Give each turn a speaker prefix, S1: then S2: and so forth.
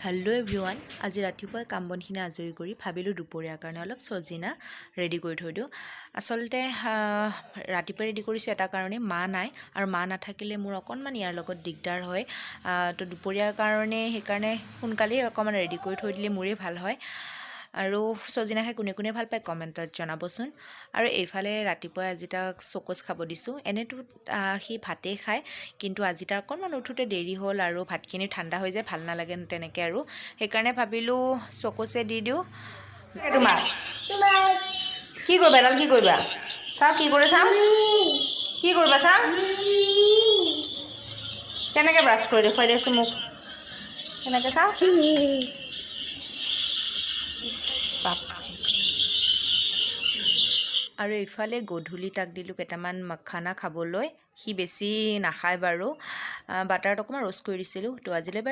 S1: hello' everyone আজি ৰাতিপুৱাই কাম বনখিনি আজৰি কৰি ভাবিলোঁ দুপৰীয়াৰ কাৰণে অলপ চজিনা ৰেডি কৰি থৈ দিওঁ আচলতে ৰাতিপুৱাই ৰেডি কৰিছোঁ এটা কাৰণে মা নাই আৰু মা নাথাকিলে মোৰ অকণমান ইয়াৰ লগত দিগদাৰ হয় তো দুপৰীয়াৰ কাৰণে সেইকাৰণে সোনকালেই অকণমান ৰেডি কৰি থৈ দিলে মোৰেই ভাল হয় আৰু চজিনা খাই কোনে কোনে ভাল পায় কমেণ্টত জনাবচোন আৰু এইফালে ৰাতিপুৱাই আজি তাক চকোজ খাব দিছোঁ এনেতো সি ভাতেই খায় কিন্তু আজি তাৰ অকণমান উঠোতে দেৰি হ'ল আৰু ভাতখিনি ঠাণ্ডা হৈ যায় ভাল নালাগে তেনেকৈ আৰু সেইকাৰণে ভাবিলোঁ চকোছে দি দিওঁ
S2: তোমাৰ কি কৰিবা এডাল কি কৰিবা চাওঁ কি কৰে চাওঁ কি কৰিবা চাওঁ কেনেকৈ ব্ৰাছ কৰি দেখুৱাই দিছোঁ মোক কেনেকৈ চাওঁ
S1: আৰু এইফালে গধূলি তাক দিলোঁ কেইটামান মখানা খাবলৈ সি বেছি নাখায় বাৰু বাটাৰত অকণমান ৰ'ষ্ট কৰি দিছিলোঁ তো আজিলৈ বাই